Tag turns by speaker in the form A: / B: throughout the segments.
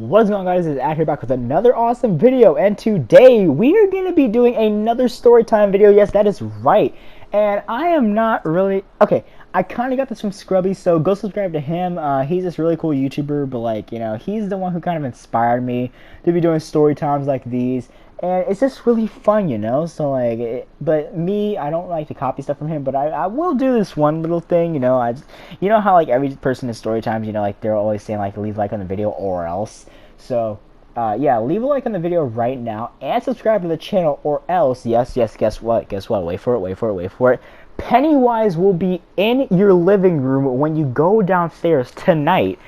A: What's going on, guys? It's Ad here back with another awesome video, and today we are going to be doing another story time video. Yes, that is right. And I am not really okay. I kind of got this from Scrubby, so go subscribe to him. He's this really cool YouTuber, but like, you know, he's the one who kind of inspired me to be doing story times like these. And it's just really fun, you know. So like, but me, I don't like to copy stuff from him, but I will do this one little thing, you know. You know how like every person in story times, you know, like they're always saying like leave a like on the video or else. So yeah, leave a like on the video right now and subscribe to the channel, or else, yes, guess what? Wait for it. Pennywise will be in your living room when you go downstairs tonight.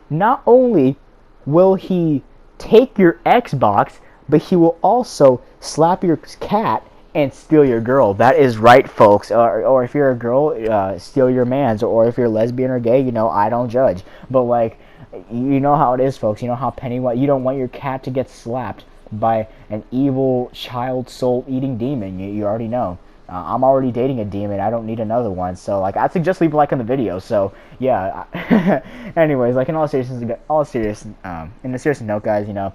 A: Not only will he take your Xbox, but he will also slap your cat and steal your girl. That is right, folks. Or if you're a girl, steal your man's. Or if you're lesbian or gay, you know, I don't judge. But like, you know how it is, folks. You know how Pennywise, you don't want your cat to get slapped by an evil child soul eating demon. You already know. I'm already dating a demon. I don't need another one. So like, I suggest leave a like on the video. So yeah. Anyways, like in all seriousness, in a serious note, guys, you know,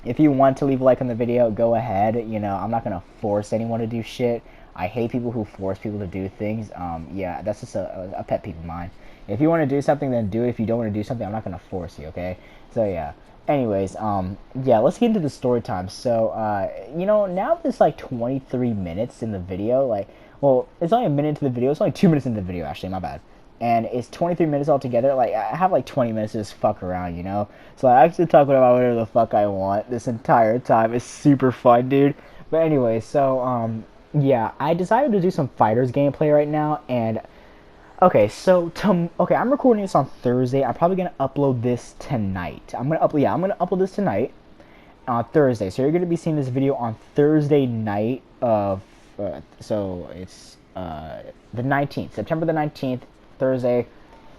A: if you want to leave a like on the video, go ahead. You know, I'm not gonna force anyone to do shit. I hate people who force people to do things. Yeah, that's just a pet peeve of mine. If you want to do something, then do it. If you don't want to do something, I'm not gonna force you, okay? So yeah. Anyways, yeah, let's get into the story time. So, you know, now there's like 23 minutes in the video. Like, well, it's only a minute into the video. It's only 2 minutes into the video, actually. My bad. And it's 23 minutes altogether. Like, I have like 20 minutes to just fuck around, you know? So I actually talk about whatever the fuck I want this entire time. It's super fun, dude. But anyway, so, yeah, I decided to do some fighters gameplay right now, and okay, so okay, I'm recording this on Thursday. I'm probably gonna upload this tonight. I'm gonna upload this tonight on Thursday. So you're gonna be seeing this video on Thursday night of so it's the 19th, September the 19th, Thursday.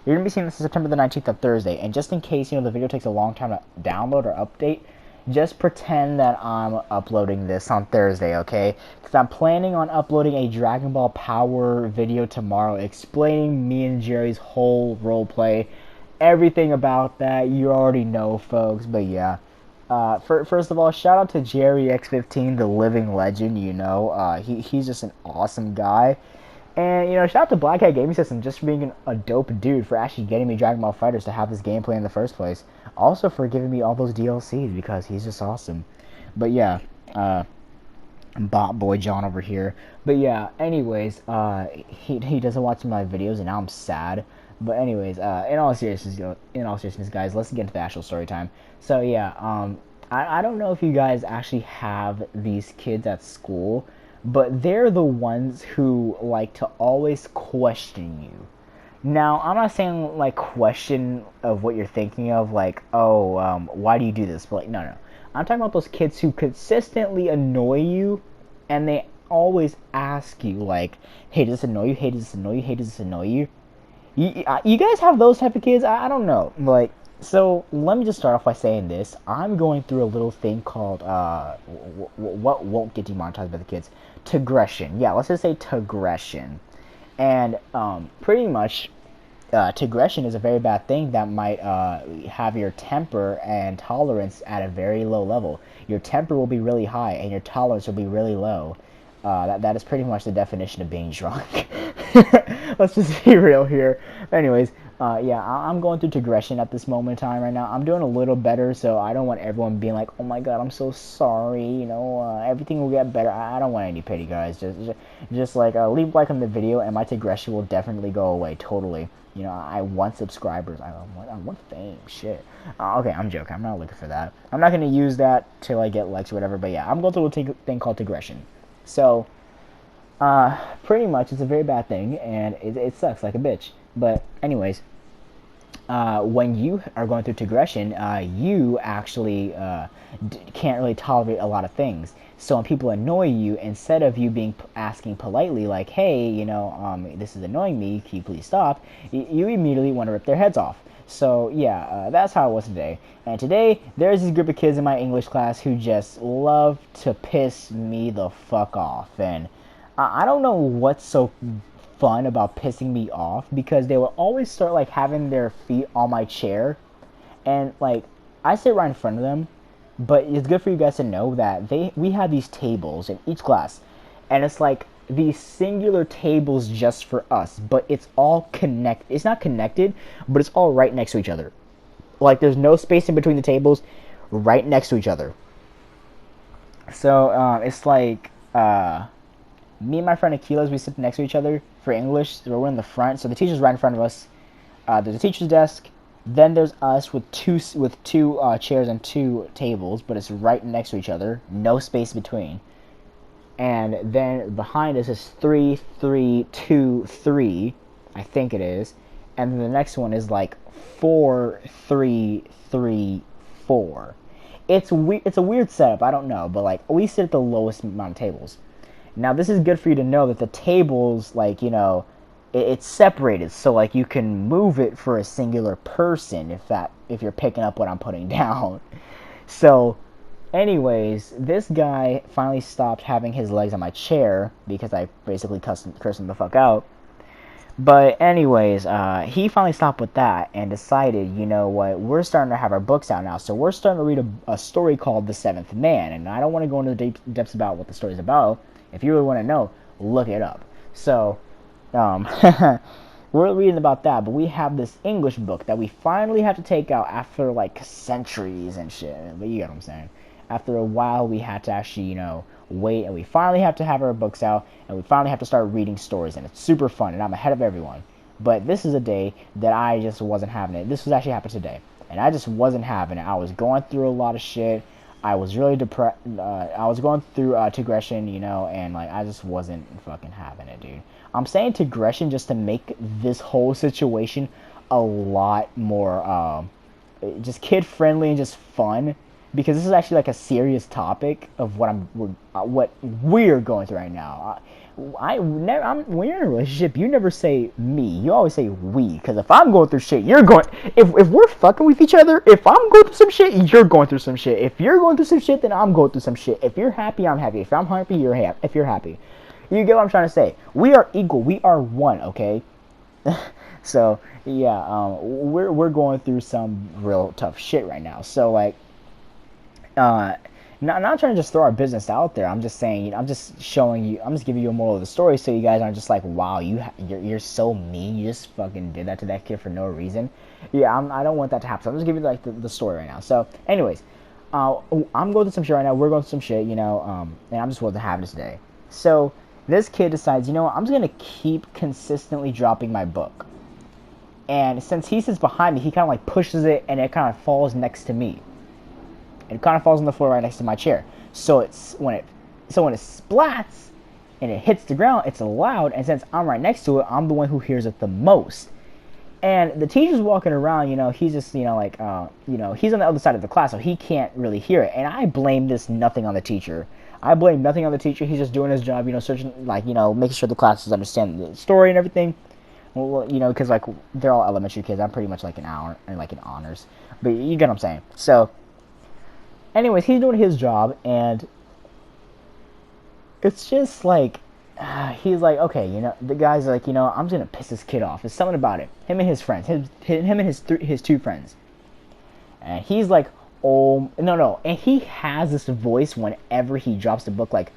A: You're gonna be seeing this on September the 19th of Thursday. And just in case, you know, the video takes a long time to download or update, just pretend that I'm uploading this on Thursday, okay? Because I'm planning on uploading a Dragon Ball Power video tomorrow explaining me and Jerry's whole roleplay. Everything about that, you already know, folks. But yeah, first of all, shout out to Jerry X15, the living legend, you know. He's just an awesome guy. And, you know, shout out to Black Hat Gaming System just for being a dope dude for actually getting me Dragon Ball FighterZ to have this gameplay in the first place. Also for giving me all those DLCs, because he's just awesome. But yeah, Bot Boy John over here. But yeah, anyways, he doesn't watch my videos, and now I'm sad. But anyways, in all seriousness, guys, let's get into the actual story time. So yeah, I don't know if you guys actually have these kids at school, but they're the ones who like to always question you. Now, I'm not saying like question of what you're thinking of, like, oh, why do you do this? But like, no. I'm talking about those kids who consistently annoy you, and they always ask you, like, hey, does this annoy you? Hey, does this annoy you? Hey, does this annoy you? You guys have those type of kids? I don't know. Like, so let me just start off by saying this. I'm going through a little thing called, what won't get demonetized by the kids? Tegression. Yeah, let's just say tegression. And pretty much, tegression is a very bad thing that might have your temper and tolerance at a very low level. Your temper will be really high, and your tolerance will be really low. That is pretty much the definition of being drunk. Let's just be real here. Anyways, yeah, I'm going through tegression at this moment in time right now. I'm doing a little better, so I don't want everyone being like, oh my god, I'm so sorry, you know, everything will get better. I don't want any pity, guys. Just like, leave a like on the video, and my tegression will definitely go away, totally. You know, I want subscribers. I want fame. Shit. Okay, I'm joking. I'm not looking for that. I'm not going to use that till I get likes or whatever, but yeah, I'm going through a thing called tegression. So, pretty much, it's a very bad thing, and it sucks like a bitch. But anyways, when you are going through tegression, you actually can't really tolerate a lot of things. So when people annoy you, instead of you asking politely, like, hey, you know, this is annoying me, can you please stop, you immediately want to rip their heads off. So yeah, that's how it was today. And today, there's this group of kids in my English class who just love to piss me the fuck off. And I don't know what's so fun about pissing me off, because they will always start like having their feet on my chair, and like I sit right in front of them, but it's good for you guys to know that we have these tables in each class, and it's like these singular tables just for us, but it's all connected. It's not connected, but it's all right next to each other. Like there's no space in between the tables, right next to each other. So it's like me and my friend Akila's, we sit next to each other for English. So we're in the front, so the teacher's right in front of us. There's a teacher's desk. Then there's us with two chairs and two tables, but it's right next to each other, no space between. And then behind us is 3, 3, 2, 3, I think it is. And then the next one is like 4, 3, 3, 4. It's a weird setup, I don't know, but like we sit at the lowest amount of tables. Now this is good for you to know that the tables, like, it's separated, so like you can move it for a singular person if you're picking up what I'm putting down. So anyways, this guy finally stopped having his legs on my chair because I basically cursed him the fuck out. But anyways, he finally stopped with that and decided, you know what, we're starting to have our books out now, so we're starting to read a story called The Seventh Man. And I don't want to go into the depths about what the story's about. If you really want to know, look it up. So we're reading about that, but we have this English book that we finally have to take out after like centuries and shit. But you get what I'm saying. After a while, we had to actually, wait, and we finally have to have our books out, and we finally have to start reading stories, and it's super fun, and I'm ahead of everyone. But this is a day that I just wasn't having it. This was actually happened today, and I just wasn't having it. I was going through a lot of shit. I was really depressed. I was going through digression, and like I just wasn't fucking having it, dude. I'm saying digression just to make this whole situation a lot more just kid friendly and just fun, because this is actually like a serious topic of what we're going through right now. When you're in a relationship, you never say me. You always say we. Because if I'm going through shit, you're going. If we're fucking with each other, if I'm going through some shit, you're going through some shit. If you're going through some shit, then I'm going through some shit. If you're happy, I'm happy. If I'm happy, you're happy. If you're happy, you get what I'm trying to say. We are equal. We are one. Okay. So yeah, we're going through some real tough shit right now. So like, not trying to just throw our business out there. I'm just saying, I'm just showing you, I'm just giving you a moral of the story, so you guys aren't just like, wow, you're so mean, you just fucking did that to that kid for no reason. Yeah, I don't want that to happen. So I'm just giving you like the story right now. So anyways, I'm going through some shit right now. We're going through some shit, and I'm just wasn't having this today. So this kid decides, I'm just gonna keep consistently dropping my book. And since he sits behind me, he kind of like pushes it, and it kind of falls next to me. It kind of falls on the floor right next to my chair. So when it splats and it hits the ground, it's loud. And since I'm right next to it, I'm the one who hears it the most. And the teacher's walking around, he's just, he's on the other side of the class, so he can't really hear it. And I blame nothing on the teacher. I blame nothing on the teacher. He's just doing his job, searching, making sure the classes understand the story and everything. Well, because they're all elementary kids. I'm pretty much like an hour and like in honors. But you get what I'm saying. So anyways, he's doing his job, and it's just like, he's like, okay, the guy's like, I'm just gonna piss this kid off. There's something about it. Him and his friends, him and his two friends, and he's like, oh no, and he has this voice whenever he drops the book, like,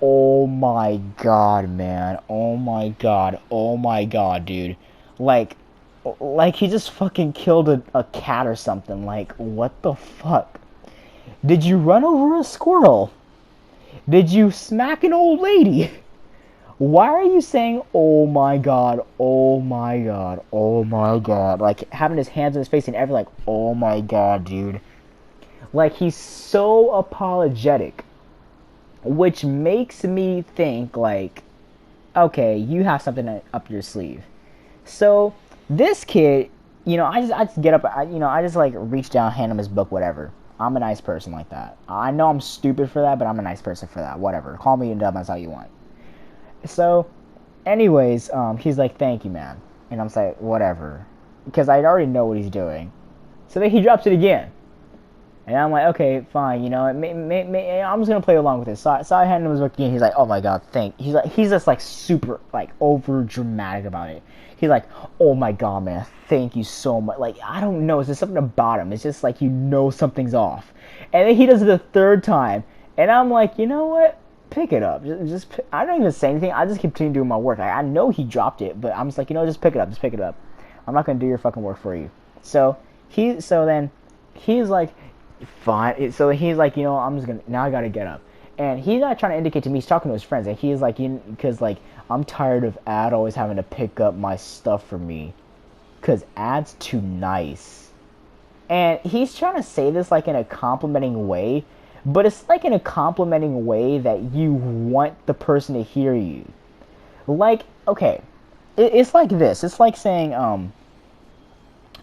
A: oh my god, man, oh my god, dude, like he just fucking killed a cat or something. Like, what the fuck? Did you run over a squirrel? Did you smack an old lady? Why are you saying, oh my god, oh my god, oh my god? Like, having his hands in his face and everything, like, oh my god, dude. Like, he's so apologetic. Which makes me think, like, okay, you have something up your sleeve. So, this kid, I just get up, I just, like, reach down, hand him his book, whatever. I'm a nice person like that. I know I'm stupid for that, but I'm a nice person for that. Whatever. Call me a dumb, that's how you want. So, anyways, he's like, thank you, man. And I'm like, whatever. Because I already know what he's doing. So then he drops it again. And I'm like, okay, fine, you know, I'm just gonna play along with it. So I handed him his book again. He's like, oh my god, thank. He's just like super like over dramatic about it. He's like, oh my god, man, thank you so much. Like, I don't know, it's just something about him. It's just like, you know, something's off. And then he does it the third time, and I'm like, you know what? Pick it up. I don't even say anything. I just continue doing my work. I know he dropped it, but I'm just like, you know, just pick it up. Just pick it up. I'm not gonna do your fucking work for you. So then he's like, fine. So he's like, you know, I'm just gonna, now I gotta get up. And he's not trying to indicate to me, he's talking to his friends, and he's like, because like, I'm tired of Ad always having to pick up my stuff for me, because Ad's too nice. And he's trying to say this like in a complimenting way, but it's like in a complimenting way that you want the person to hear you. Like, okay, it's like this. It's like saying,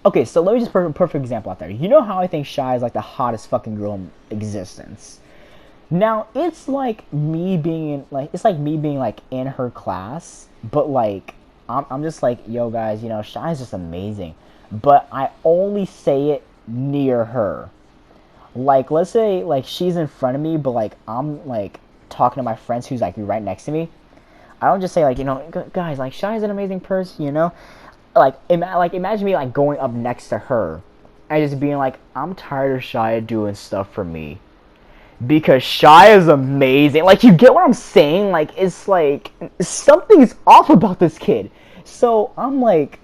A: okay, so let me just put a perfect example out there. You know how I think Shy is like the hottest fucking girl in existence. Now it's like me being like in her class, but like I'm just like, yo guys, you know, Shy is just amazing, but I only say it near her. Like, let's say like she's in front of me, but like I'm like talking to my friends who's like right next to me. I don't just say like, you know, guys, like Shy is an amazing person, you know. Like imagine me like going up next to her and just being like, I'm tired of Shy doing stuff for me, because Shy is amazing. Like, you get what I'm saying? Like, it's like something's off about this kid. So I'm like,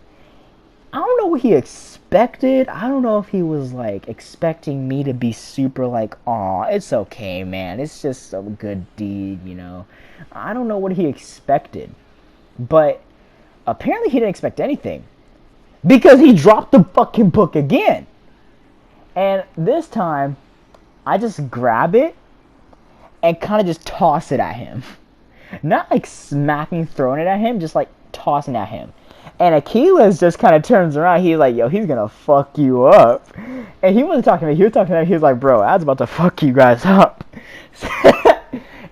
A: I don't know what he expected. I don't know if he was like expecting me to be super like, aw, it's okay, man, it's just a good deed, you know. I don't know what he expected, but apparently he didn't expect anything, because he dropped the fucking book again. And this time I just grab it and kind of just toss it at him. Not like smacking, throwing it at him, just like tossing at him. And Achilles just kind of turns around. He's like, yo, he's gonna fuck you up. And he wasn't talking to me. He was talking to me. He was like, bro, Ad's about to fuck you guys up.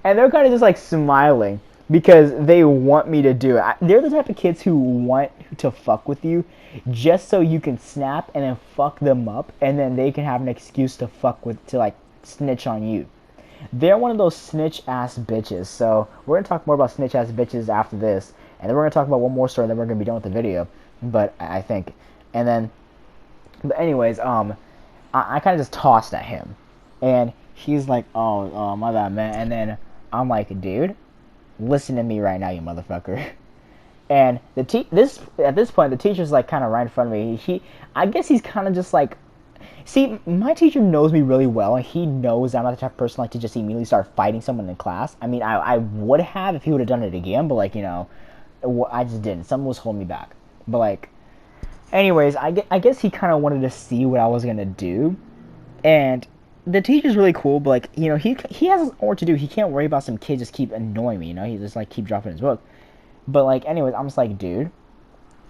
A: And they're kind of just like smiling because they want me to do it. They're the type of kids who want to fuck with you just so you can snap and then fuck them up, and then they can have an excuse to like snitch on you. They're one of those snitch ass bitches. So we're gonna talk more about snitch ass bitches after this, and then we're gonna talk about one more story, and then we're gonna be done with the video. But I think, and then, but anyways, I kind of just tossed at him, and he's like, oh, my bad, man. And then I'm like, dude, listen to me right now, you motherfucker. And at this point, the teacher's like kind of right in front of me. I guess he's kind of just like, see, my teacher knows me really well, and he knows I'm not the type of person like to just immediately start fighting someone in class. I mean, I would have if he would have done it again, but like, you know, I just didn't. Something was holding me back. But like, anyways, I guess he kind of wanted to see what I was gonna do, and the teacher's really cool, but like, you know, he has more to do. He can't worry about some kid just keep annoying me, you know. He just like keep dropping his book. But like, anyways, I'm just like, dude,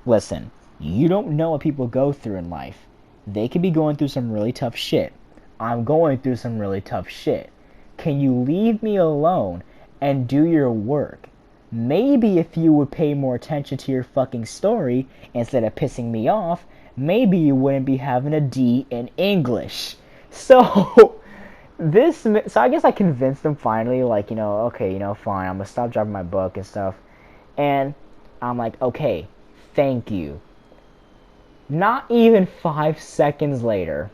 A: listen, you don't know what people go through in life. They could be going through some really tough shit. I'm going through some really tough shit. Can you leave me alone and do your work? Maybe if you would pay more attention to your fucking story instead of pissing me off, maybe you wouldn't be having a D in English. So so I guess I convinced him finally, like, you know, okay, you know, fine, I'm gonna stop dropping my book and stuff. And I'm like, okay, thank you. Not even 5 seconds later,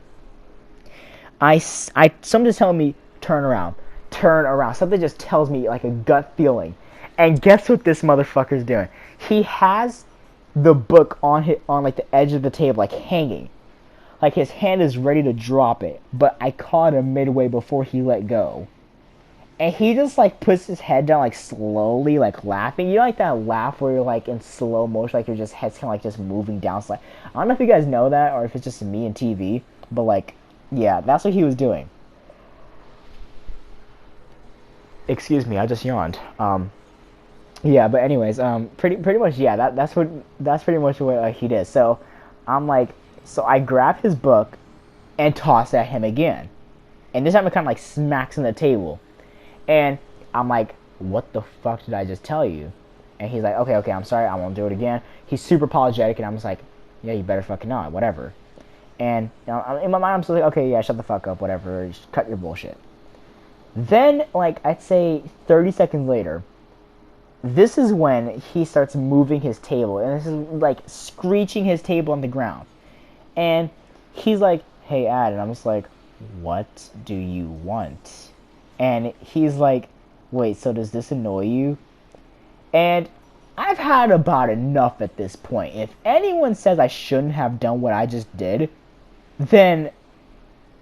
A: something just telling me, turn around. Something just tells me like a gut feeling. And guess what this motherfucker's doing? He has the book on like the edge of the table, like hanging. Like his hand is ready to drop it, but I caught him midway before he let go. And he just like puts his head down, like slowly, like laughing. You know, like that laugh where you're like in slow motion, like your just head's kind of like just moving down. I don't know if you guys know that or if it's just me and TV, but like, yeah, that's what he was doing. Excuse me, I just yawned. Yeah, but anyways, pretty much, yeah, that's pretty much what he did. So I'm like, so I grab his book and toss at him again, and this time it kind of like smacks on the table. And I'm like, what the fuck did I just tell you? And he's like, okay, I'm sorry, I won't do it again. He's super apologetic, and I'm just like, yeah, you better fucking not, whatever. And in my mind, I'm still like, okay, yeah, shut the fuck up, whatever, just cut your bullshit. Then, like, I'd say 30 seconds later, this is when he starts moving his table, and this is like screeching his table on the ground. And he's like, hey, Ad, and I'm just like, what do you want? And he's like, wait, so does this annoy you? And I've had about enough at this point. If anyone says I shouldn't have done what I just did, then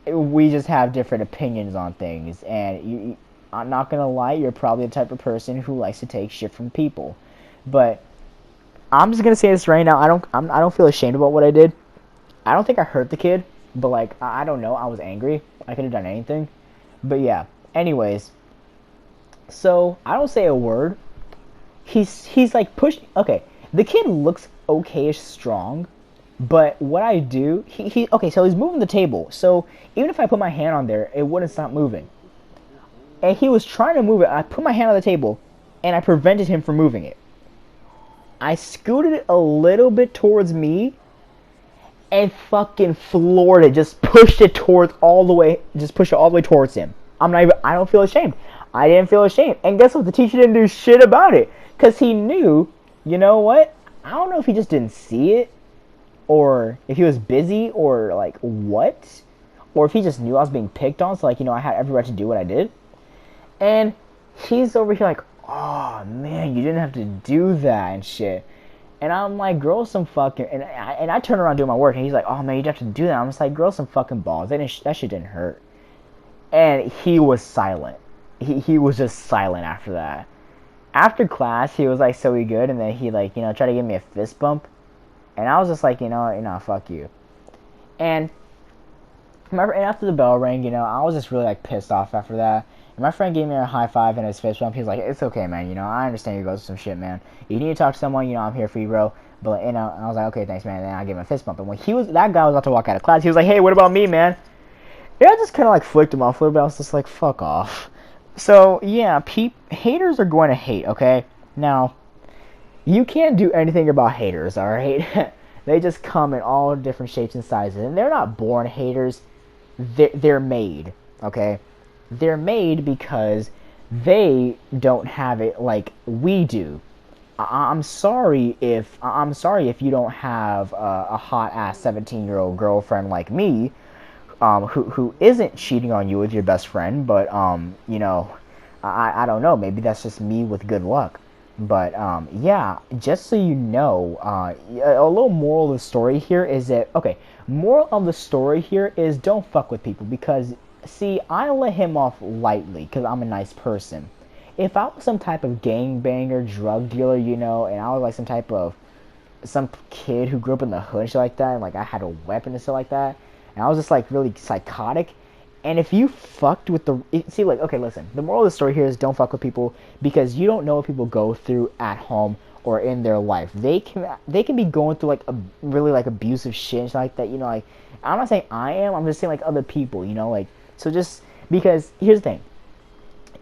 A: we just have different opinions on things. And I'm not gonna lie, you're probably the type of person who likes to take shit from people. But I'm just gonna say this right now. I don't feel ashamed about what I did. I don't think I hurt the kid, but like I don't know. I was angry. I could have done anything. But yeah. Anyways, so I don't say a word. He's like pushed. Okay, the kid looks okayish strong, but what I do, he okay. So he's moving the table. So even if I put my hand on there, it wouldn't stop moving. And he was trying to move it. I put my hand on the table, and I prevented him from moving it. I scooted it a little bit towards me, and fucking floored it. Just pushed it towards all the way. Just pushed it all the way towards him. I'm not even. I don't feel ashamed. I didn't feel ashamed. And guess what? The teacher didn't do shit about it. Because he knew, you know what? I don't know if he just didn't see it, or if he was busy, or like what? Or if he just knew I was being picked on, so like, you know, I had every right to do what I did. And he's over here like, oh man, you didn't have to do that and shit. And I'm like, grow some fucking, and I turn around doing my work, and he's like, oh man, you have to do that. I'm just like, grow some fucking balls. That shit didn't hurt. And he was silent. He was just silent after that. After class, he was like, so we good? And then he like, you know, tried to give me a fist bump. And I was just like, you know, fuck you. And after the bell rang, you know, I was just really like pissed off after that. And my friend gave me a high five and his fist bump. He was like, it's okay, man. You know, I understand you go through some shit, man. You need to talk to someone, you know, I'm here for you, bro. But, you know, I was like, okay, thanks, man. And then I gave him a fist bump. And when that guy was about to walk out of class, he was like, hey, what about me, man? Yeah, I just kind of like flicked him off a little bit. I was just like, fuck off. So, yeah, haters are going to hate, okay? Now, you can't do anything about haters, alright? They just come in all different shapes and sizes. And they're not born haters. They're made, okay? They're made because they don't have it like we do. I'm sorry if you don't have a hot-ass 17-year-old girlfriend like me, who isn't cheating on you with your best friend, but you know, I don't know, maybe that's just me with good luck. But yeah, just so you know, a little moral of the story here is that, okay, moral of the story here is don't fuck with people, because see, I let him off lightly because I'm a nice person. If I was some type of gangbanger, drug dealer, you know, and I was like some kid who grew up in the hood and shit like that, and like I had a weapon and stuff like that, and I was just like really psychotic. And if you fucked with see, like, okay, listen, the moral of the story here is don't fuck with people, because you don't know what people go through at home or in their life. They can be going through like a really like abusive shit and shit like that, you know. Like, I'm not saying I am, I'm just saying like other people, you know. Like, so just because here's the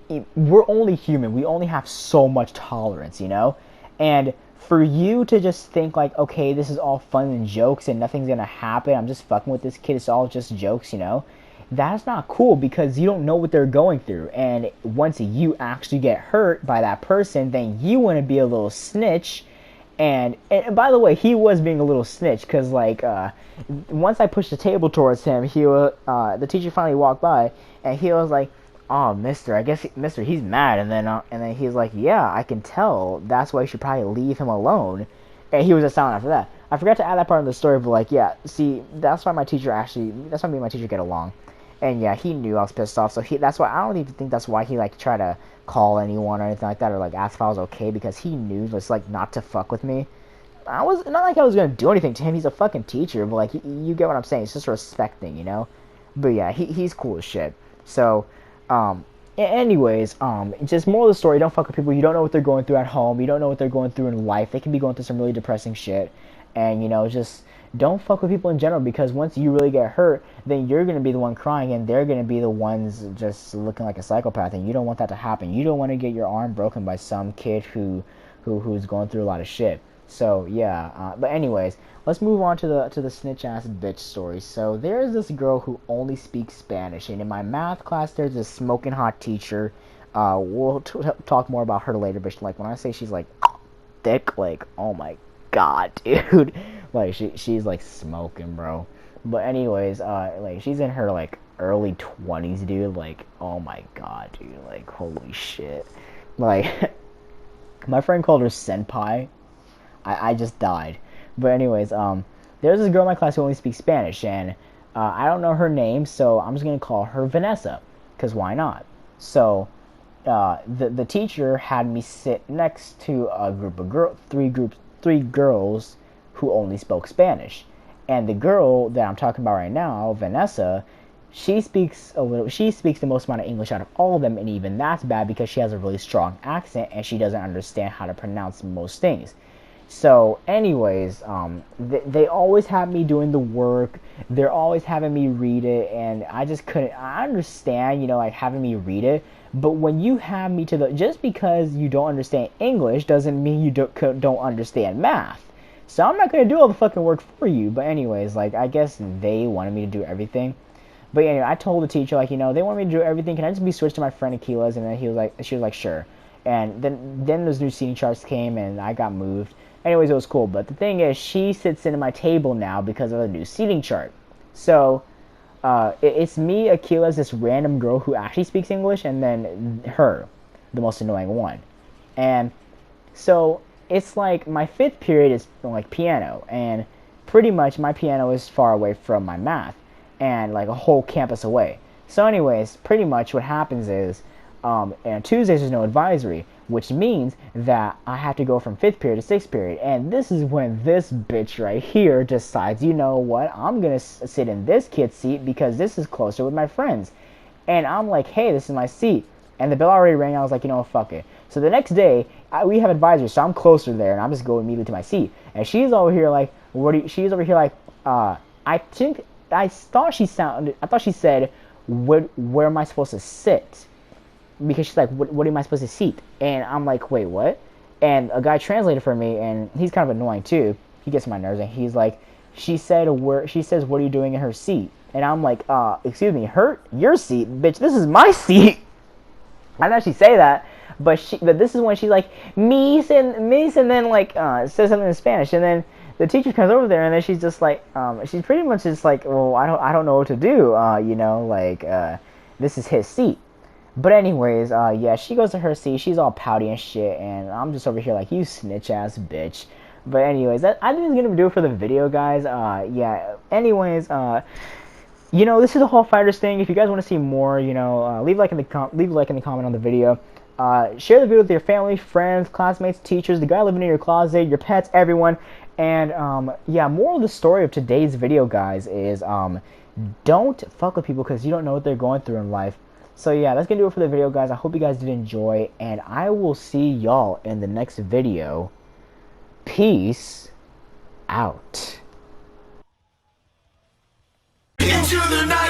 A: thing, we're only human, we only have so much tolerance, you know. And for you to just think like, okay, this is all fun and jokes and nothing's gonna happen, I'm just fucking with this kid, it's all just jokes, you know, that's not cool, because you don't know what they're going through. And once you actually get hurt by that person, then you want to be a little snitch. And by the way, he was being a little snitch, because like once I pushed the table towards him, the teacher finally walked by, and he was like, oh, mister, I guess mister, he's mad. And then he's like, yeah, I can tell, that's why you should probably leave him alone. And he was just silent after that. I forgot to add that part of the story, but like, yeah, see, that's why me and my teacher get along. And yeah, he knew I was pissed off, so that's why I don't even think that's why he like tried to call anyone or anything like that, or like ask if I was okay, because he knew just like not to fuck with me. I was not like I was gonna do anything to him. He's a fucking teacher, but like you get what I'm saying. It's just a respect thing, you know. But yeah, he's cool as shit. So, anyways, just moral of the story: don't fuck with people. You don't know what they're going through at home. You don't know what they're going through in life. They can be going through some really depressing shit, and you know, just don't fuck with people in general, because once you really get hurt, then you're going to be the one crying, and they're going to be the ones just looking like a psychopath, and you don't want that to happen. You don't want to get your arm broken by some kid who's going through a lot of shit. So yeah, but anyways, let's move on to the snitch ass bitch story. So there's this girl who only speaks Spanish, and in my math class, there's this smoking hot teacher. We'll talk more about her later, but like when I say she's like thick, like oh my god, dude, like she's like smoking, bro. But anyways, like she's in her like early 20s, dude. Like oh my god, dude, like holy shit, like my friend called her senpai. I just died. But anyways, there's this girl in my class who only speaks Spanish, and I don't know her name, so I'm just gonna call her Vanessa, cause why not? So the teacher had me sit next to a group of three girls who only spoke Spanish, and the girl that I'm talking about right now, Vanessa, she speaks the most amount of English out of all of them, and even that's bad because she has a really strong accent and she doesn't understand how to pronounce most things. So, anyways, they always have me doing the work. They're always having me read it, and I just couldn't. I understand, like having me read it, but when you have me just because you don't understand English doesn't mean you don't understand math. So I'm not gonna do all the fucking work for you. But anyways, like I guess they wanted me to do everything. But anyway, I told the teacher like, they want me to do everything. Can I just be switched to my friend Akila's? And then she was like, sure. And then those new seating charts came, and I got moved. Anyways, it was cool. But the thing is, she sits in my table now because of the new seating chart. So it's me, Akila's, this random girl who actually speaks English, and then her, the most annoying one. And so it's like my fifth period is like piano, and pretty much my piano is far away from my math, and like a whole campus away. So anyways, pretty much what happens is, and Tuesdays there's no advisory, which means that I have to go from fifth period to sixth period, and this is when this bitch right here decides, you know what, I'm gonna sit in this kid's seat because this is closer with my friends. And I'm like, hey, this is my seat. And the bell already rang. I was like, fuck it. So the next day, we have advisory, so I'm closer there, and I'm just going immediately to my seat. And she's over here like, she's over here like, I thought she said, where am I supposed to sit? Because she's like, what am I supposed to seat? And I'm like, wait, what? And a guy translated for me, and he's kind of annoying too. He gets on my nerves, and he's like, she says, what are you doing in her seat? And I'm like, excuse me, your seat, bitch, this is my seat. I didn't actually say that, but this is when she's like, mis, and then like, says something in Spanish, and then the teacher comes over there, and then she's just like, she's pretty much just like, well, I don't know what to do, this is his seat. But anyways, yeah, she goes to her seat. She's all pouty and shit, and I'm just over here like, you snitch ass bitch. But anyways, I think it's gonna do it for the video, guys. Yeah. Anyways, this is the whole fighters thing. If you guys want to see more, leave a like in the comment on the video. Share the video with your family, friends, classmates, teachers, the guy living in your closet, your pets, everyone. And yeah, moral of the story of today's video, guys, is don't fuck with people because you don't know what they're going through in life. So yeah, that's gonna do it for the video, guys. I hope you guys did enjoy, and I will see y'all in the next video. Peace out. Into the night.